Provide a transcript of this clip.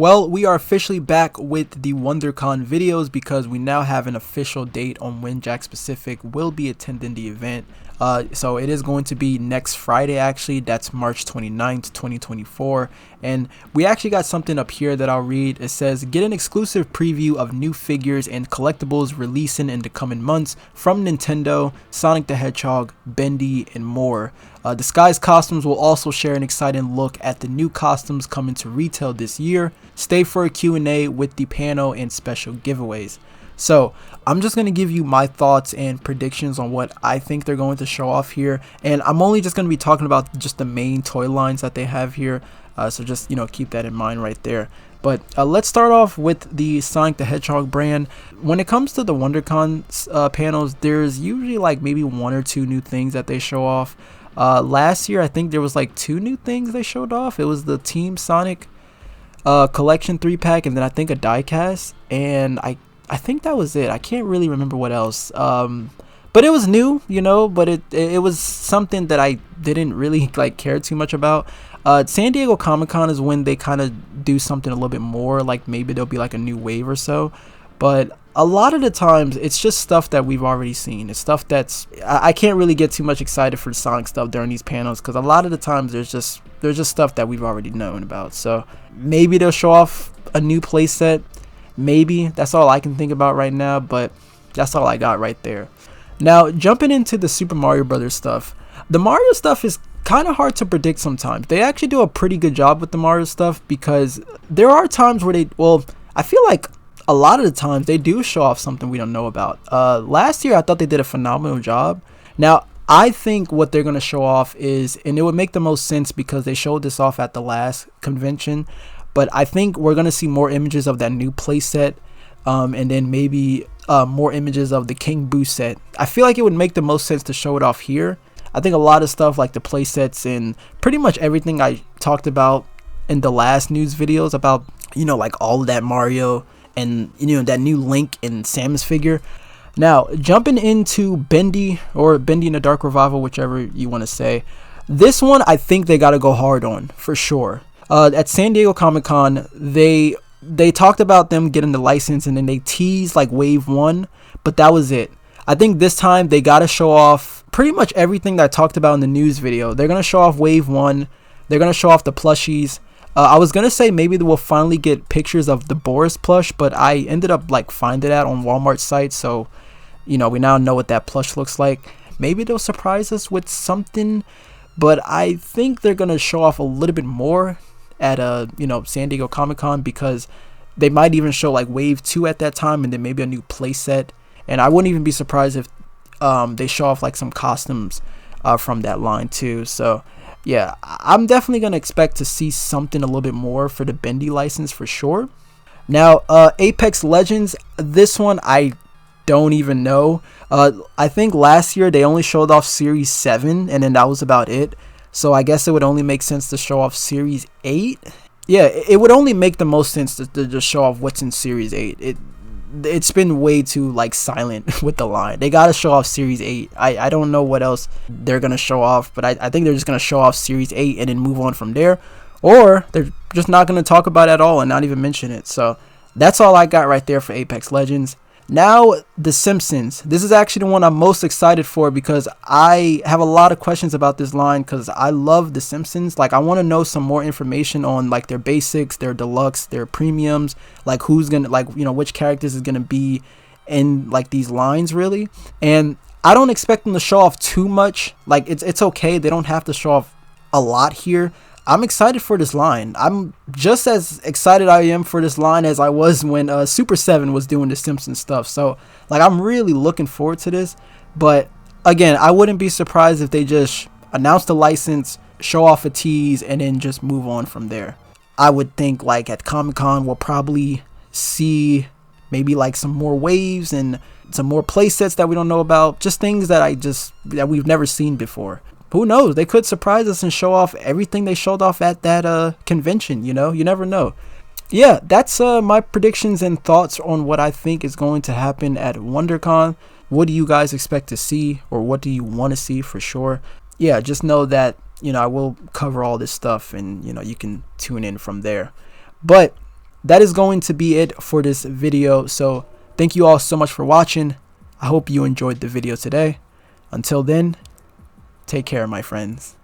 Well, we are officially back with the WonderCon videos because we now have an official date on when Jakks Pacific will be attending the event. So it is going to be next Friday, actually. That's March 29th, 2024. And we actually got something up here that I'll read. It says, get an exclusive preview of new figures and collectibles releasing in the coming months from Nintendo, Sonic the Hedgehog, Bendy, and more. Disguise Costumes will also share an exciting look at the new costumes coming to retail this year. Stay for a Q&A with the panel and special giveaways. So I'm just going to give you my thoughts and predictions on what I think they're going to show off here. And I'm only just going to be talking about just the main toy lines that they have here. So just, keep that in mind right there. But let's start off with the Sonic the Hedgehog brand. When it comes to the WonderCon panels, there's usually like maybe one or two new things that they show off. Last year, I think there was like two new things they showed off. It was the Team Sonic collection 3-pack, and then I think a diecast, and I think that was it. I can't really remember what else. But it was new, but it was something that I didn't really care too much about. San Diego Comic-Con is when they kind of do something a little bit more, like maybe there'll be like a new wave or so. But a lot of the times it's just stuff that we've already seen. It's stuff that's I can't really get too much excited for the Sonic stuff during these panels because a lot of the times there's just stuff that we've already known about. So maybe they'll show off a new playset. Maybe. That's all I can think about right now, but that's all I got right there. Now, jumping into the Super Mario Brothers stuff. The Mario stuff is kind of hard to predict sometimes. They actually do a pretty good job with the Mario stuff because there are times where I feel like a lot of the times they do show off something we don't know about. Last year, I thought they did a phenomenal job. Now, I think what they're going to show off is, and it would make the most sense because they showed this off at the last convention, but I think we're going to see more images of that new playset, and then maybe more images of the King Boo set. I feel like it would make the most sense to show it off here. I think a lot of stuff like the playsets and pretty much everything I talked about in the last news videos about, like all of that Mario and, that new Link and Samus figure. Now, jumping into Bendy or Bendy in the Dark Revival, whichever you want to say. This one, I think they got to go hard on for sure. At San Diego Comic-Con, they talked about them getting the license and then they teased like Wave 1, but that was it. I think this time they got to show off pretty much everything that I talked about in the news video. They're going to show off Wave 1. They're going to show off the plushies. I was going to say maybe we'll finally get pictures of the Boris plush, but I ended up finding that on Walmart's site. So, we now know what that plush looks like. Maybe they'll surprise us with something, but I think they're going to show off a little bit more at San Diego Comic-Con because they might even show like Wave 2 at that time and then maybe a new playset. And I wouldn't even be surprised if they show off like some costumes from that line too. So yeah, I'm definitely going to expect to see something a little bit more for the Bendy license for sure. Now, Apex Legends, this one I don't even know. I think last year they only showed off Series 7 and then that was about it. So I guess it would only make sense to show off Series 8. Yeah, it would only make the most sense to just show off what's in Series 8. It's been way too silent with the line. They got to show off Series 8. I don't know what else they're going to show off, but I think they're just going to show off Series 8 and then move on from there. Or they're just not going to talk about it at all and not even mention it. So that's all I got right there for Apex Legends. Now, The Simpsons. This is actually the one I'm most excited for because I have a lot of questions about this line because I love The Simpsons. I want to know some more information on their basics, their deluxe, their premiums, who's going to, which characters is going to be in these lines really. And I don't expect them to show off too much. It's okay. They don't have to show off a lot here. I'm excited for this line. I'm just as excited I am for this line as I was when Super 7 was doing the Simpsons stuff. So, I'm really looking forward to this. But, again, I wouldn't be surprised if they just announce the license, show off a tease, and then just move on from there. I would think, at Comic-Con, we'll probably see maybe, some more waves and some more playsets that we don't know about. Just things that we've never seen before. Who knows? They could surprise us and show off everything they showed off at that convention, You never know. Yeah, that's my predictions and thoughts on what I think is going to happen at WonderCon. What do you guys expect to see, or what do you want to see for sure? Yeah, just know that, I will cover all this stuff and, you can tune in from there. But that is going to be it for this video. So thank you all so much for watching. I hope you enjoyed the video today. Until then, take care, my friends.